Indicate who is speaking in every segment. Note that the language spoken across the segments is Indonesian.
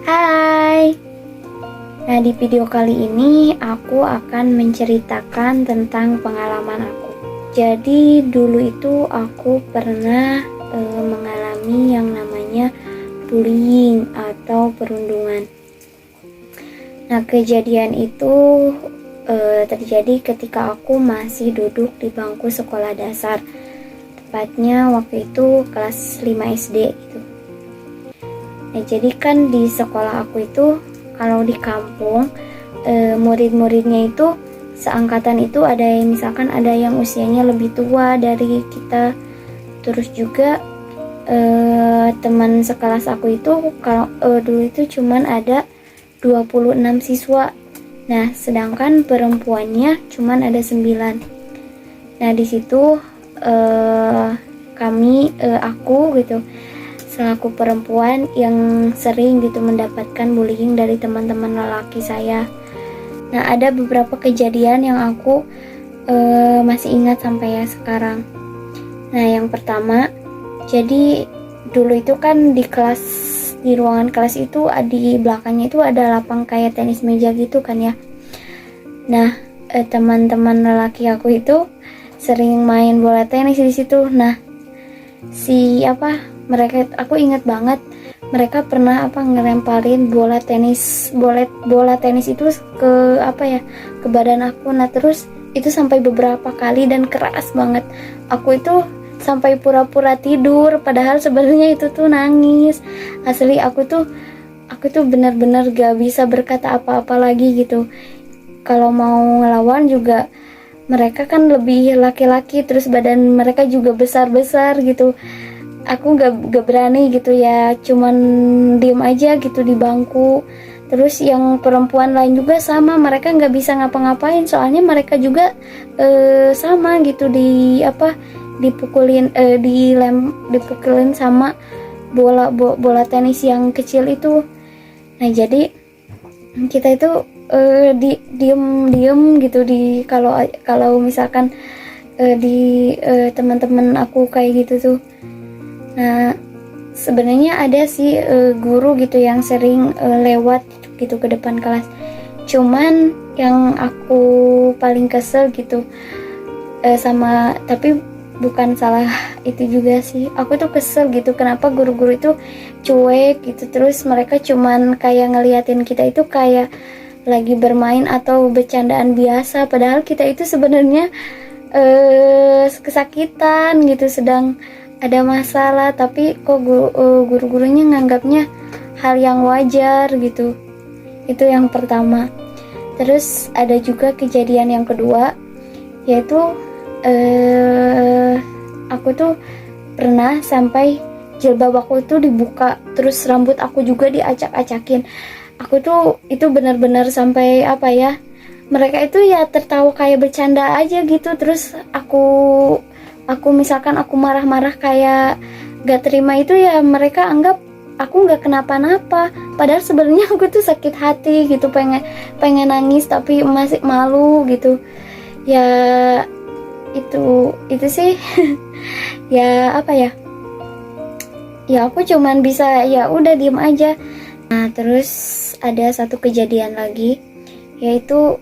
Speaker 1: Hai. Nah, di video kali ini aku akan menceritakan tentang pengalaman aku. Jadi dulu itu aku pernah mengalami yang namanya bullying atau perundungan. Nah, kejadian itu terjadi ketika aku masih duduk di bangku sekolah dasar. Tepatnya waktu itu kelas 5 SD gitu. Nah, jadi kan di sekolah aku itu, kalau di kampung, murid-muridnya itu seangkatan itu ada yang misalkan ada yang usianya lebih tua dari kita. Terus juga teman sekelas aku itu kalau dulu itu cuman ada 26 siswa. Nah, sedangkan perempuannya cuman ada 9. Nah, di situ aku gitu selaku perempuan yang sering gitu mendapatkan bullying dari teman-teman lelaki saya. Nah, ada beberapa kejadian yang aku masih ingat sampai ya sekarang. Nah, yang pertama, jadi dulu itu kan di ruangan kelas itu di belakangnya itu ada lapang kayak tenis meja gitu kan ya. Nah, teman-teman lelaki aku itu sering main bola tenis di situ. Nah, mereka, aku ingat banget, mereka pernah ngelemparin bola tenis itu ke badan aku. Nah, terus itu sampai beberapa kali dan keras banget. Aku itu sampai pura-pura tidur, padahal sebenarnya itu tuh nangis. Asli aku tuh benar-benar gak bisa berkata apa-apa lagi gitu. Kalau mau ngelawan juga, mereka kan lebih laki-laki, terus badan mereka juga besar-besar gitu. Aku gak berani gitu ya, cuman diem aja gitu di bangku. Terus yang perempuan lain juga sama, mereka gak bisa ngapa-ngapain, soalnya mereka juga sama gitu dipukulin sama bola tenis yang kecil itu. Nah, jadi kita itu diem gitu kalau misalkan di teman-teman aku kayak gitu tuh. Nah, sebenarnya ada sih guru gitu yang sering lewat gitu ke depan kelas. Cuman yang aku paling kesel gitu tapi bukan salah itu juga sih. Aku tuh kesel gitu kenapa guru-guru itu cuek gitu, terus mereka cuman kayak ngeliatin kita itu kayak lagi bermain atau bercandaan biasa, padahal kita itu sebenarnya kesakitan gitu, sedang ada masalah, tapi kok guru-gurunya nganggapnya hal yang wajar gitu. Itu yang pertama. Terus ada juga kejadian yang kedua, yaitu aku tuh pernah sampai jilbab aku itu dibuka, terus rambut aku juga diacak-acakin. Aku tuh itu benar-benar sampai mereka itu ya tertawa kayak bercanda aja gitu. Terus aku misalkan aku marah-marah kayak gak terima itu ya, mereka anggap aku gak kenapa-napa, padahal sebenarnya aku tuh sakit hati gitu, pengen nangis tapi masih malu gitu ya. Itu sih ya aku cuman bisa ya udah diem aja. Nah, terus ada satu kejadian lagi, yaitu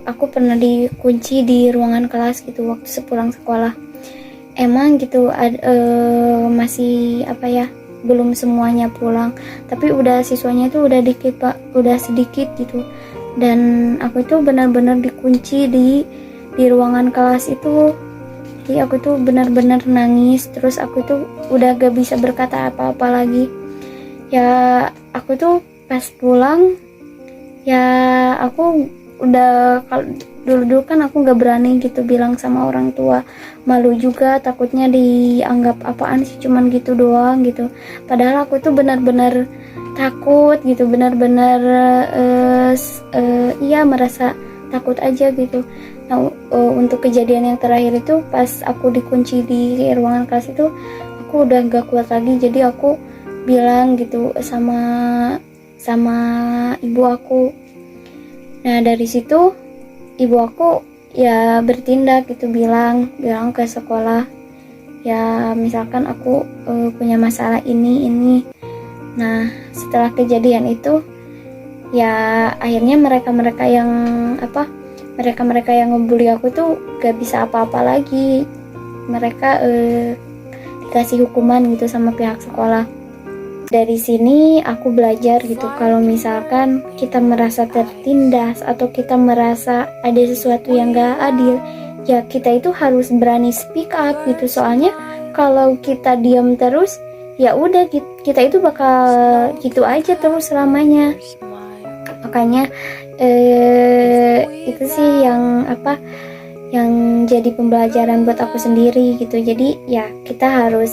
Speaker 1: aku pernah dikunci di ruangan kelas gitu waktu sepulang sekolah. Emang gitu masih belum semuanya pulang, tapi siswanya itu udah dikit pak, udah sedikit gitu. Dan aku itu benar-benar dikunci di ruangan kelas itu. Jadi aku tuh benar-benar nangis, terus aku tuh udah gak bisa berkata apa-apa lagi. Ya, aku tuh pas pulang ya, aku udah, kalau dulu kan aku gak berani gitu bilang sama orang tua, malu juga, takutnya dianggap apaan sih, cuman gitu doang gitu. Padahal aku tuh benar-benar takut gitu, benar-benar merasa takut aja gitu. Nah, untuk kejadian yang terakhir itu pas aku dikunci di ruangan kelas itu, aku udah gak kuat lagi. Jadi aku bilang gitu sama ibu aku. Nah, dari situ ibu aku ya bertindak gitu, bilang ke sekolah ya, misalkan aku punya masalah ini. Nah, setelah kejadian itu ya akhirnya mereka-mereka yang ngebully aku tuh gak bisa apa-apa lagi. Mereka dikasih hukuman gitu sama pihak sekolah. Dari sini aku belajar gitu, kalau misalkan kita merasa tertindas atau kita merasa ada sesuatu yang gak adil, ya kita itu harus berani speak up gitu. Soalnya kalau kita diam terus, ya udah kita itu bakal gitu aja terus selamanya. Makanya itu sih yang jadi pembelajaran buat aku sendiri gitu. Jadi ya kita harus,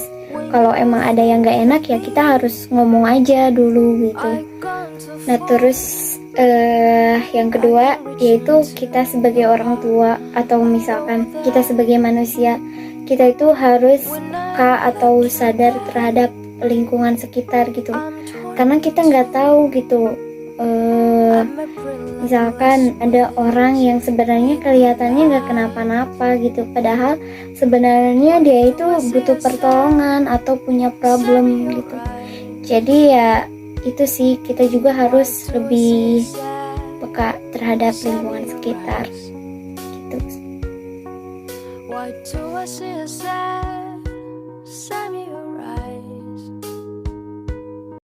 Speaker 1: kalau emang ada yang gak enak ya kita harus ngomong aja dulu gitu. Nah terus yang kedua yaitu kita sebagai orang tua atau misalkan kita sebagai manusia, kita itu harus peka atau sadar terhadap lingkungan sekitar gitu. Karena kita nggak tahu gitu, misalkan ada orang yang sebenarnya kelihatannya nggak kenapa-napa gitu, padahal sebenarnya dia itu butuh pertolongan atau punya problem gitu. Jadi ya itu sih, kita juga harus lebih peka terhadap lingkungan sekitar gitu.